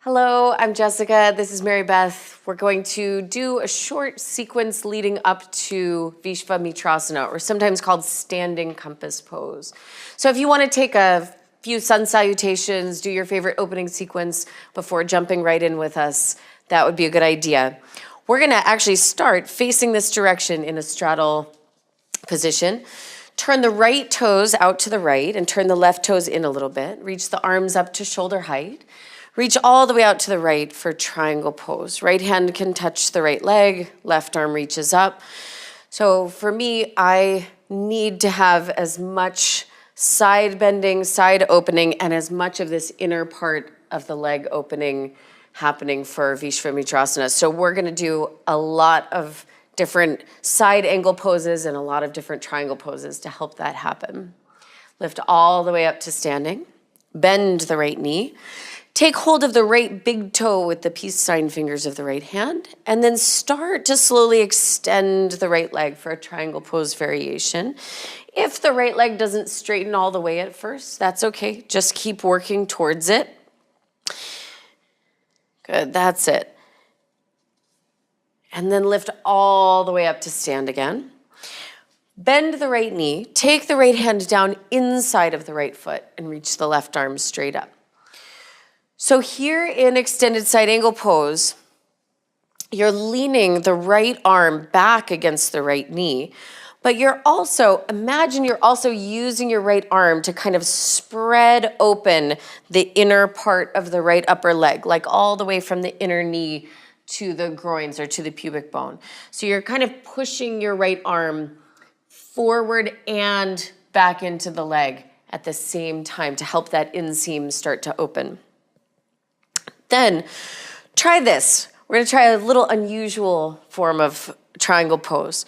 Hello, I'm Jessica. This is Mary Beth. We're going to do a short sequence leading up to Vishvamitrasana, or sometimes called standing compass pose. So if you want to take a few sun salutations, do your favorite opening sequence before jumping right in with us, that would be a good idea. We're going to actually start facing this direction in a straddle position. Turn the right toes out to the right and turn the left toes in a little bit. Reach the arms up to shoulder height. Reach all the way out to the right for triangle pose. Right hand can touch the right leg, left arm reaches up. So for me, I need to have as much side bending, side opening, and as much of this inner part of the leg opening happening for Vishvamitrasana. So we're gonna do a lot of different side angle poses and a lot of different triangle poses to help that happen. Lift all the way up to standing. Bend the right knee. Take hold of the right big toe with the peace sign fingers of the right hand, and then start to slowly extend the right leg for a triangle pose variation. If the right leg doesn't straighten all the way at first, that's okay. Just keep working towards it. Good, that's it. And then lift all the way up to stand again. Bend the right knee, take the right hand down inside of the right foot and reach the left arm straight up. So here in extended side angle pose, you're leaning the right arm back against the right knee, but imagine you're also using your right arm to kind of spread open the inner part of the right upper leg, like all the way from the inner knee to the groins or to the pubic bone. So you're kind of pushing your right arm forward and back into the leg at the same time to help that inseam start to open. Then try this. We're gonna try a little unusual form of triangle pose.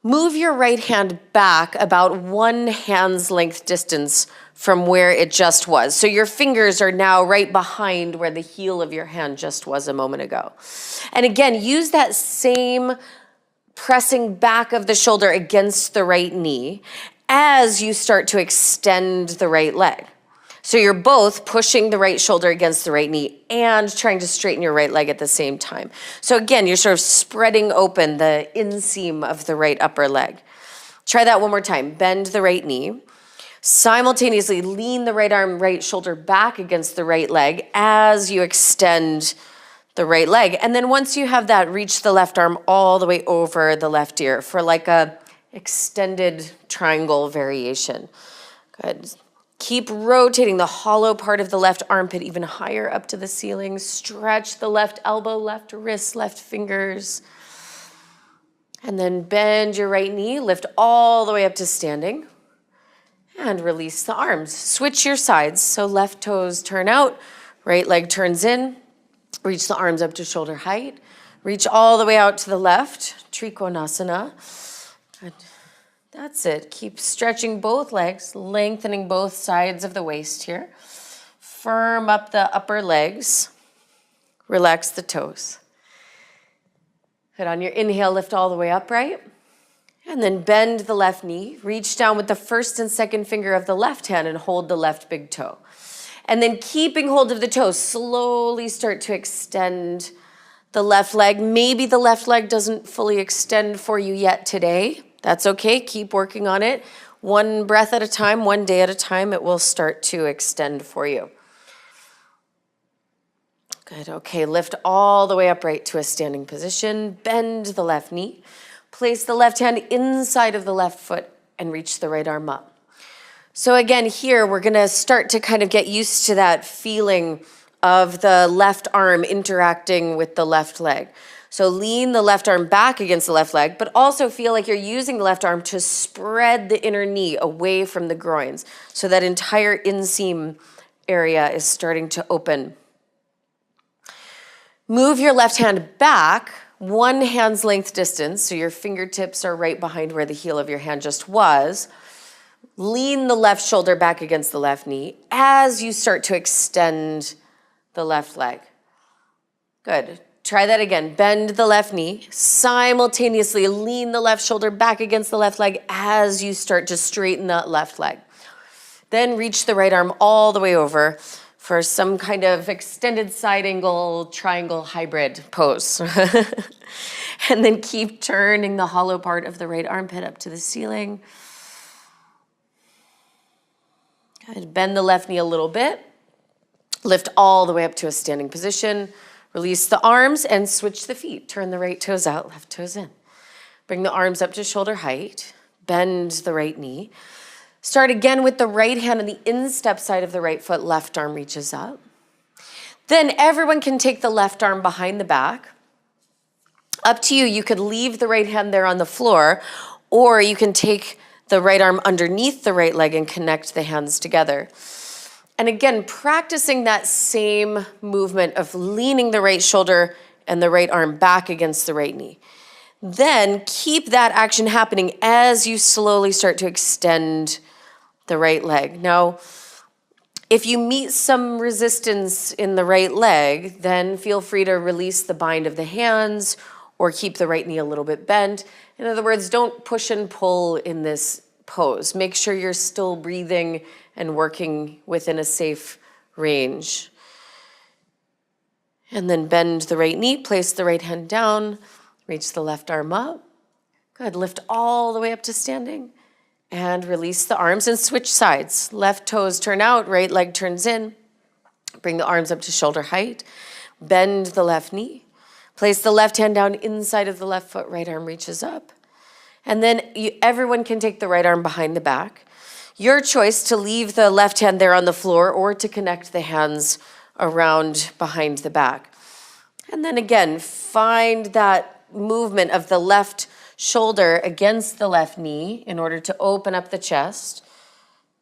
Move your right hand back about 1 hand's length distance from where it just was. So your fingers are now right behind where the heel of your hand just was a moment ago. And again, use that same pressing back of the shoulder against the right knee as you start to extend the right leg. So you're both pushing the right shoulder against the right knee and trying to straighten your right leg at the same time. So again, you're sort of spreading open the inseam of the right upper leg. Try that one more time. Bend the right knee. Simultaneously lean the right arm, right shoulder back against the right leg as you extend the right leg. And then once you have that, reach the left arm all the way over the left ear for like a extended triangle variation. Good. Keep rotating the hollow part of the left armpit even higher up to the ceiling. Stretch the left elbow, left wrist, left fingers. And then bend your right knee, lift all the way up to standing. And release the arms. Switch your sides. So left toes turn out, right leg turns in. Reach the arms up to shoulder height. Reach all the way out to the left, Trikonasana. Good. That's it. Keep stretching both legs, lengthening both sides of the waist here. Firm up the upper legs. Relax the toes. Good. On your inhale, lift all the way upright. And then bend the left knee. Reach down with the first and second finger of the left hand and hold the left big toe. And then keeping hold of the toes, slowly start to extend the left leg. Maybe the left leg doesn't fully extend for you yet today. That's okay, keep working on it. One breath at a time, one day at a time, it will start to extend for you. Good, okay, lift all the way upright to a standing position. Bend the left knee. Place the left hand inside of the left foot and reach the right arm up. So again, here we're gonna start to kind of get used to that feeling of the left arm interacting with the left leg. So lean the left arm back against the left leg, but also feel like you're using the left arm to spread the inner knee away from the groins. So that entire inseam area is starting to open. Move your left hand back 1 hand's length distance, so your fingertips are right behind where the heel of your hand just was. Lean the left shoulder back against the left knee as you start to extend the left leg. Good. Try that again. Bend the left knee. Simultaneously lean the left shoulder back against the left leg as you start to straighten that left leg. Then reach the right arm all the way over for some kind of extended side angle triangle hybrid pose. And then keep turning the hollow part of the right armpit up to the ceiling. Good. Bend the left knee a little bit. Lift all the way up to a standing position. Release the arms and switch the feet. Turn the right toes out, left toes in. Bring the arms up to shoulder height. Bend the right knee. Start again with the right hand on the instep side of the right foot. Left arm reaches up. Then everyone can take the left arm behind the back. Up to you. You could leave the right hand there on the floor, or you can take the right arm underneath the right leg and connect the hands together. And again, practicing that same movement of leaning the right shoulder and the right arm back against the right knee. Then keep that action happening as you slowly start to extend the right leg. Now, if you meet some resistance in the right leg, then feel free to release the bind of the hands or keep the right knee a little bit bent. In other words, don't push and pull in this pose. Make sure you're still breathing and working within a safe range. And then bend the right knee, place the right hand down, reach the left arm up. Good, lift all the way up to standing. And release the arms and switch sides. Left toes turn out, right leg turns in. Bring the arms up to shoulder height. Bend the left knee. Place the left hand down inside of the left foot, right arm reaches up. And then everyone can take the right arm behind the back. Your choice to leave the left hand there on the floor or to connect the hands around behind the back. And then again, find that movement of the left shoulder against the left knee in order to open up the chest.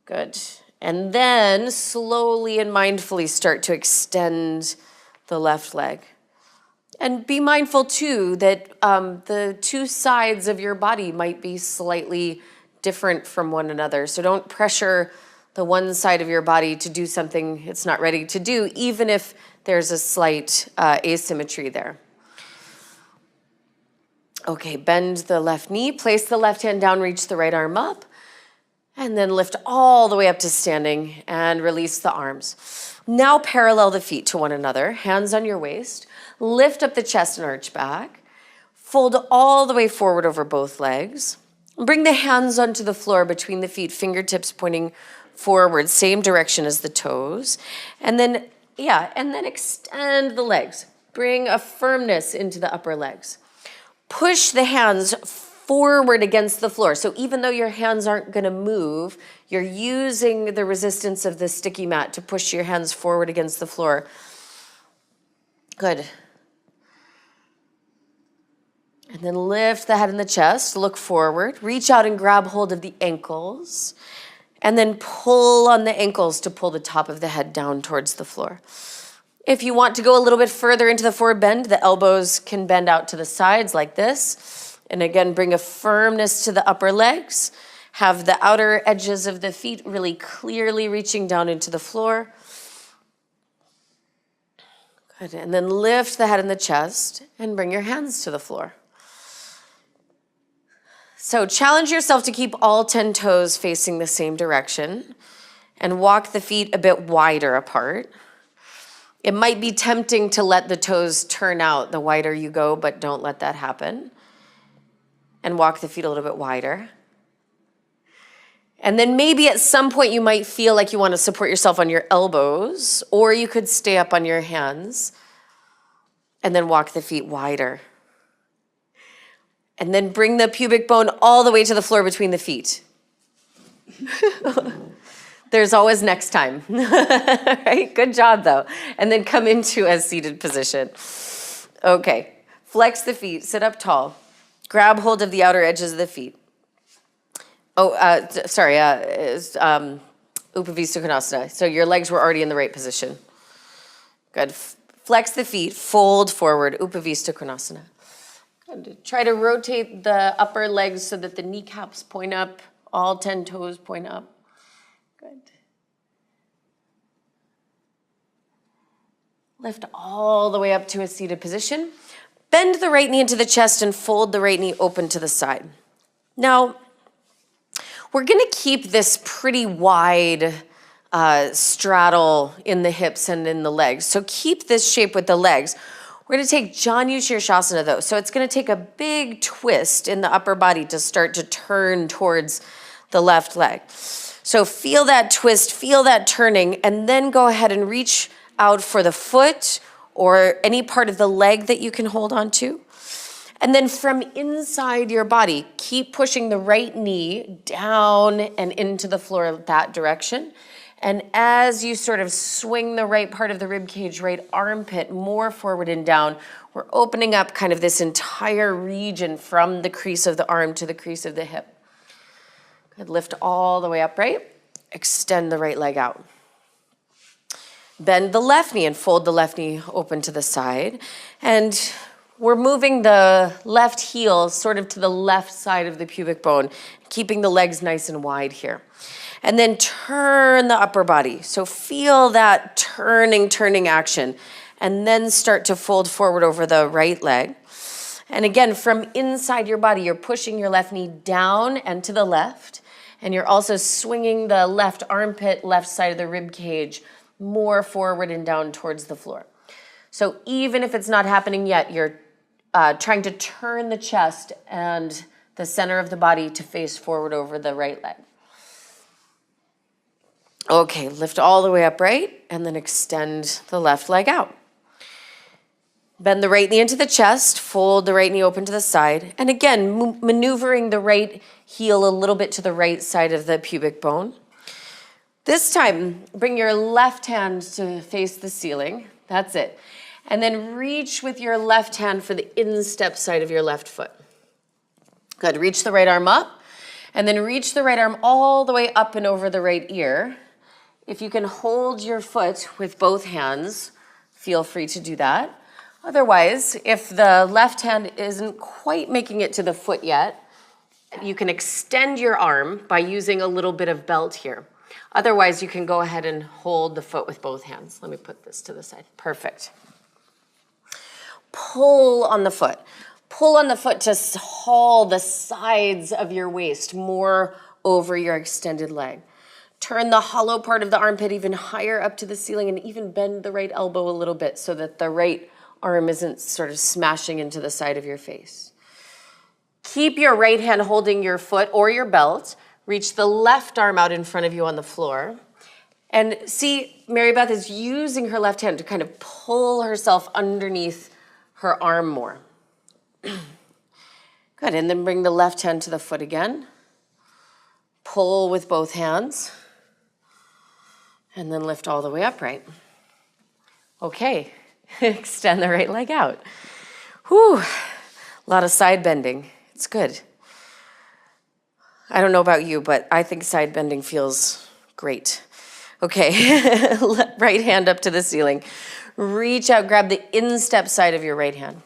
Good. And then slowly and mindfully start to extend the left leg. And be mindful too that the two sides of your body might be slightly different from one another. So don't pressure the one side of your body to do something it's not ready to do, even if there's a slight asymmetry there. Okay, bend the left knee, place the left hand down, reach the right arm up, and then lift all the way up to standing and release the arms. Now parallel the feet to one another, hands on your waist. Lift up the chest and arch back. Fold all the way forward over both legs. Bring the hands onto the floor between the feet, fingertips pointing forward, same direction as the toes. And then extend the legs. Bring a firmness into the upper legs. Push the hands forward against the floor. So even though your hands aren't going to move, you're using the resistance of the sticky mat to push your hands forward against the floor. Good. And then lift the head and the chest, look forward, reach out and grab hold of the ankles, and then pull on the ankles to pull the top of the head down towards the floor. If you want to go a little bit further into the forward bend, the elbows can bend out to the sides like this. And again, bring a firmness to the upper legs. Have the outer edges of the feet really clearly reaching down into the floor. Good. And then lift the head and the chest and bring your hands to the floor. So challenge yourself to keep all 10 toes facing the same direction and walk the feet a bit wider apart. It might be tempting to let the toes turn out the wider you go, but don't let that happen. And walk the feet a little bit wider. And then maybe at some point you might feel like you want to support yourself on your elbows, or you could stay up on your hands and then walk the feet wider. And then bring the pubic bone all the way to the floor between the feet. There's always next time, right? Good job though. And then come into a seated position. Okay, flex the feet, sit up tall. Grab hold of the outer edges of the feet. Upavista Konasana. So your legs were already in the right position. Good. Flex the feet, fold forward, Upavista Konasana. Good. Try to rotate the upper legs so that the kneecaps point up, all 10 toes point up. Good. Lift all the way up to a seated position. Bend the right knee into the chest and fold the right knee open to the side. Now, we're going to keep this pretty wide straddle in the hips and in the legs. So keep this shape with the legs. We're gonna take Janu Shirshasana though. So it's gonna take a big twist in the upper body to start to turn towards the left leg. So feel that twist, feel that turning, and then go ahead and reach out for the foot or any part of the leg that you can hold on to. And then from inside your body, keep pushing the right knee down and into the floor that direction. And as you sort of swing the right part of the rib cage, right armpit more forward and down, we're opening up kind of this entire region from the crease of the arm to the crease of the hip. Good, lift all the way upright. Extend the right leg out. Bend the left knee and fold the left knee open to the side. And we're moving the left heel sort of to the left side of the pubic bone, keeping the legs nice and wide here. And then turn the upper body. So feel that turning action. And then start to fold forward over the right leg. And again, from inside your body, you're pushing your left knee down and to the left. And you're also swinging the left armpit, left side of the rib cage, more forward and down towards the floor. So even if it's not happening yet, you're trying to turn the chest and the center of the body to face forward over the right leg. Okay, lift all the way upright and then extend the left leg out. Bend the right knee into the chest, fold the right knee open to the side. And again, maneuvering the right heel a little bit to the right side of the pubic bone. This time, bring your left hand to face the ceiling. That's it. And then reach with your left hand for the instep side of your left foot. Good, reach the right arm up. And then reach the right arm all the way up and over the right ear. If you can hold your foot with both hands, feel free to do that. Otherwise, if the left hand isn't quite making it to the foot yet, you can extend your arm by using a little bit of belt here. Otherwise, you can go ahead and hold the foot with both hands. Let me put this to the side. Perfect. Pull on the foot. Pull on the foot to haul the sides of your waist more over your extended leg. Turn the hollow part of the armpit even higher up to the ceiling and even bend the right elbow a little bit so that the right arm isn't sort of smashing into the side of your face. Keep your right hand holding your foot or your belt. Reach the left arm out in front of you on the floor. And see, Mary Beth is using her left hand to kind of pull herself underneath her arm more. Good, and then bring the left hand to the foot again. Pull with both hands. And then lift all the way upright. Okay, extend the right leg out. Whew, a lot of side bending. It's good. I don't know about you, but I think side bending feels great. Okay, right hand up to the ceiling. Reach out, grab the instep side of your right hand.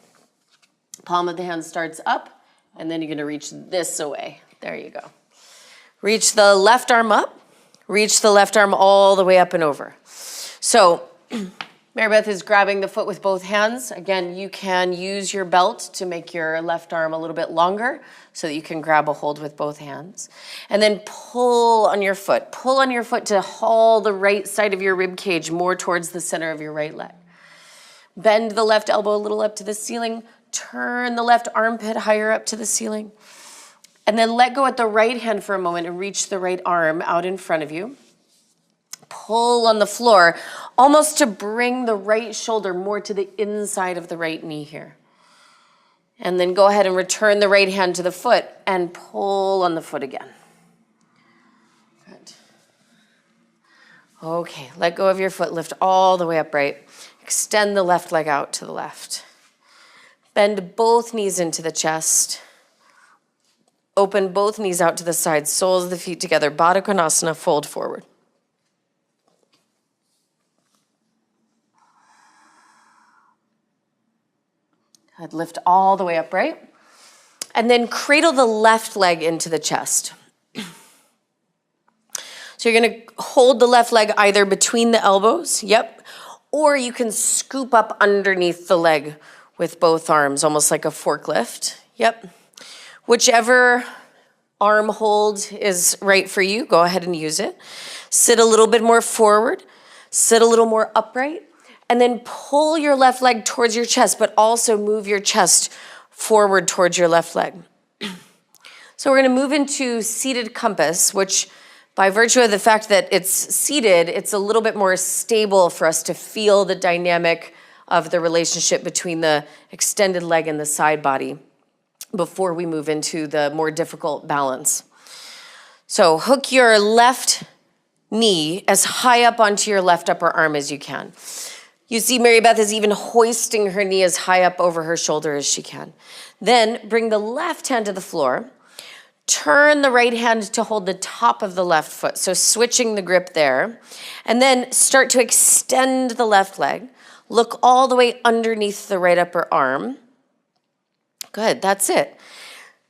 Palm of the hand starts up, and then you're gonna reach this away. There you go. Reach the left arm up. Reach the left arm all the way up and over. So, Mary Beth is grabbing the foot with both hands. Again, you can use your belt to make your left arm a little bit longer so that you can grab a hold with both hands. And then pull on your foot. Pull on your foot to haul the right side of your rib cage more towards the center of your right leg. Bend the left elbow a little up to the ceiling. Turn the left armpit higher up to the ceiling. And then let go at the right hand for a moment and reach the right arm out in front of you. Pull on the floor, almost to bring the right shoulder more to the inside of the right knee here. And then go ahead and return the right hand to the foot and pull on the foot again. Good. Okay, let go of your foot, lift all the way upright. Extend the left leg out to the left. Bend both knees into the chest. Open both knees out to the side, soles of the feet together. Baddha Konasana, fold forward. Good, lift all the way upright. And then cradle the left leg into the chest. So you're gonna hold the left leg either between the elbows, yep, or you can scoop up underneath the leg with both arms, almost like a forklift, yep. Whichever arm hold is right for you, go ahead and use it. Sit a little bit more forward, sit a little more upright, and then pull your left leg towards your chest, but also move your chest forward towards your left leg. So we're gonna move into seated compass, which by virtue of the fact that it's seated, it's a little bit more stable for us to feel the dynamic of the relationship between the extended leg and the side body before we move into the more difficult balance. So hook your left knee as high up onto your left upper arm as you can. You see Mary Beth is even hoisting her knee as high up over her shoulder as she can. Then bring the left hand to the floor. Turn the right hand to hold the top of the left foot, so switching the grip there. And then start to extend the left leg. Look all the way underneath the right upper arm. Good, that's it.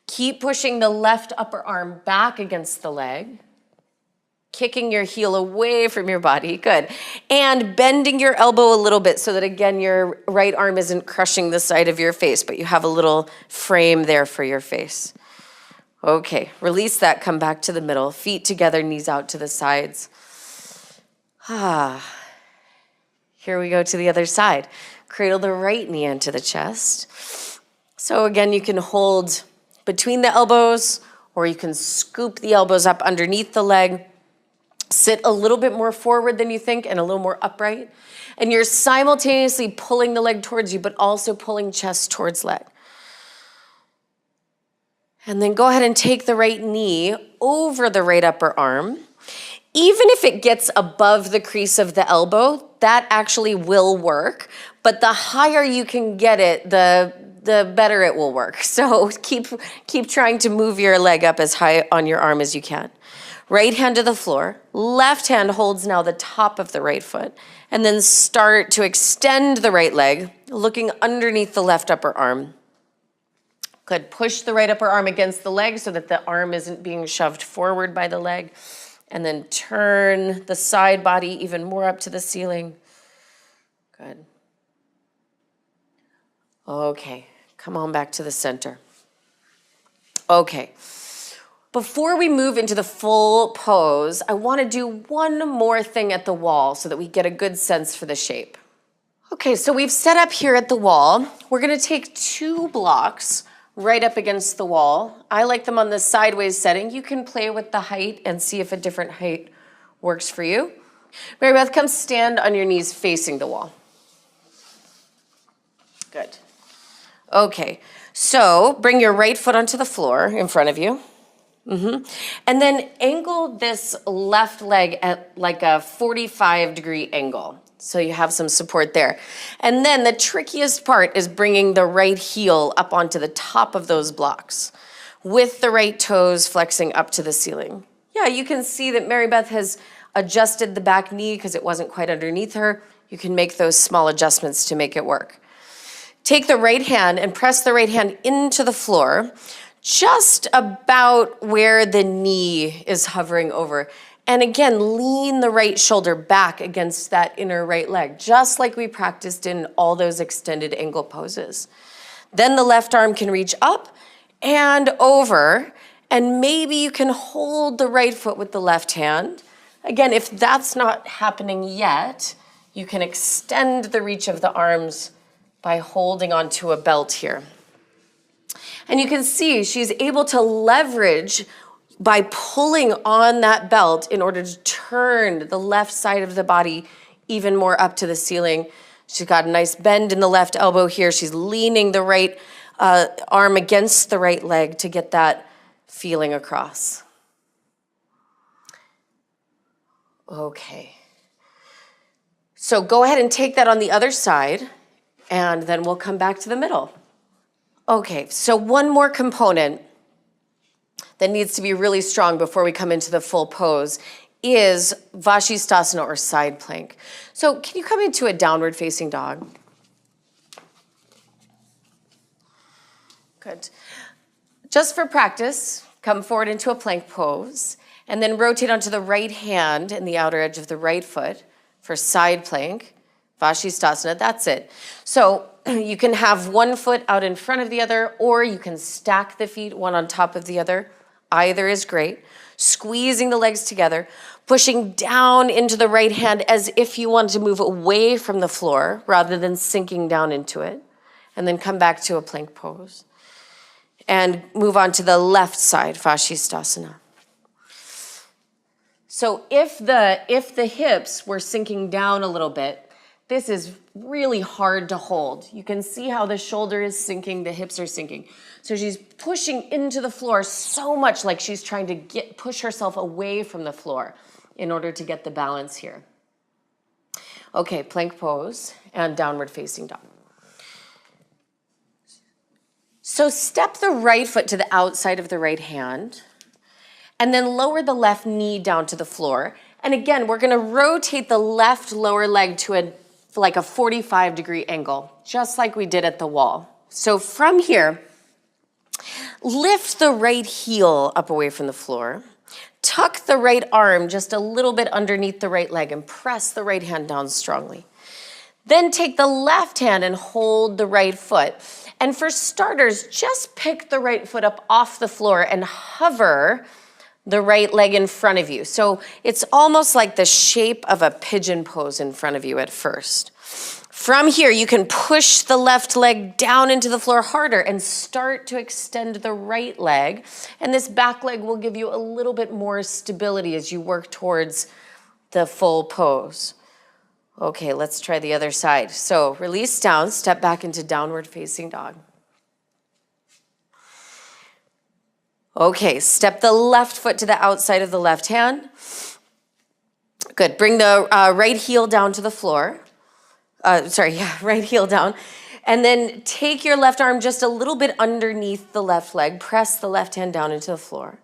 Keep pushing the left upper arm back against the leg. Kicking your heel away from your body, good. And bending your elbow a little bit so that, again, your right arm isn't crushing the side of your face, but you have a little frame there for your face. Okay, release that, come back to the middle. Feet together, knees out to the sides. Here we go to the other side. Cradle the right knee into the chest. So again, you can hold between the elbows, or you can scoop the elbows up underneath the leg. Sit a little bit more forward than you think and a little more upright. And you're simultaneously pulling the leg towards you, but also pulling chest towards leg. And then go ahead and take the right knee over the right upper arm. Even if it gets above the crease of the elbow, that actually will work. But the higher you can get it, the better it will work. So keep trying to move your leg up as high on your arm as you can. Right hand to the floor. Left hand holds now the top of the right foot. And then start to extend the right leg, looking underneath the left upper arm. Good. Push the right upper arm against the leg so that the arm isn't being shoved forward by the leg. And then turn the side body even more up to the ceiling. Good. Okay. Come on back to the center. Okay. Before we move into the full pose, I want to do one more thing at the wall so that we get a good sense for the shape. Okay, so we've set up here at the wall. We're going to take 2 blocks right up against the wall. I like them on the sideways setting. You can play with the height and see if a different height works for you. Mary Beth, come stand on your knees facing the wall. Good. Okay, so bring your right foot onto the floor in front of you. And then angle this left leg at like a 45-degree angle. So you have some support there. And then the trickiest part is bringing the right heel up onto the top of those blocks with the right toes flexing up to the ceiling. Yeah, you can see that Mary Beth has adjusted the back knee because it wasn't quite underneath her. You can make those small adjustments to make it work. Take the right hand and press the right hand into the floor, just about where the knee is hovering over. And again, lean the right shoulder back against that inner right leg, just like we practiced in all those extended angle poses. Then the left arm can reach up and over, and maybe you can hold the right foot with the left hand. Again, if that's not happening yet, you can extend the reach of the arms by holding onto a belt here. And you can see she's able to leverage by pulling on that belt in order to turn the left side of the body even more up to the ceiling. She's got a nice bend in the left elbow here. She's leaning the right arm against the right leg to get that feeling across. Okay. So go ahead and take that on the other side, and then we'll come back to the middle. Okay, so one more component that needs to be really strong before we come into the full pose is Vashisthasana, or side plank. So can you come into a downward facing dog? Good. Just for practice, come forward into a plank pose, and then rotate onto the right hand and the outer edge of the right foot for side plank, Vashisthasana. That's it. So you can have one foot out in front of the other, or you can stack the feet one on top of the other. Either is great. Squeezing the legs together, pushing down into the right hand as if you wanted to move away from the floor rather than sinking down into it. And then come back to a plank pose. And move on to the left side, Fascisthasana. So if the hips were sinking down a little bit, this is really hard to hold. You can see how the shoulder is sinking, the hips are sinking. So she's pushing into the floor so much, like she's trying to push herself away from the floor in order to get the balance here. Okay, plank pose and downward facing dog. So step the right foot to the outside of the right hand and then lower the left knee down to the floor. And again, we're gonna rotate the left lower leg to like a 45-degree angle, just like we did at the wall. So from here, lift the right heel up away from the floor, tuck the right arm just a little bit underneath the right leg and press the right hand down strongly. Then take the left hand and hold the right foot. And for starters, just pick the right foot up off the floor and hover the right leg in front of you. So it's almost like the shape of a pigeon pose in front of you at first. From here, you can push the left leg down into the floor harder and start to extend the right leg. And this back leg will give you a little bit more stability as you work towards the full pose. Okay, let's try the other side. So release down, step back into downward facing dog. Okay, step the left foot to the outside of the left hand. Good, bring the right heel down to the floor. Right heel down. And then take your left arm just a little bit underneath the left leg. Press the left hand down into the floor.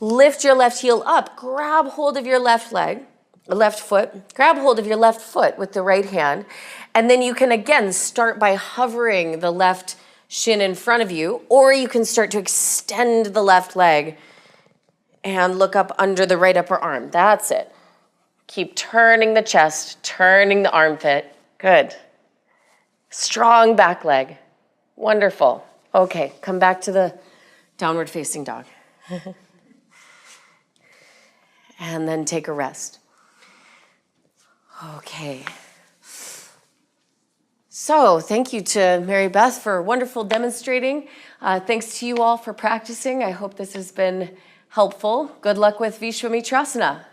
Lift your left heel up. Grab hold of your left foot. Grab hold of your left foot with the right hand. And then you can again start by hovering the left shin in front of you, or you can start to extend the left leg and look up under the right upper arm. That's it. Keep turning the chest, turning the armpit. Good. Strong back leg. Wonderful. Okay, come back to the downward facing dog. And then take a rest. Okay. So thank you to Mary Beth for wonderful demonstrating. Thanks to you all for practicing. I hope this has been helpful. Good luck with Vishwamitrasana.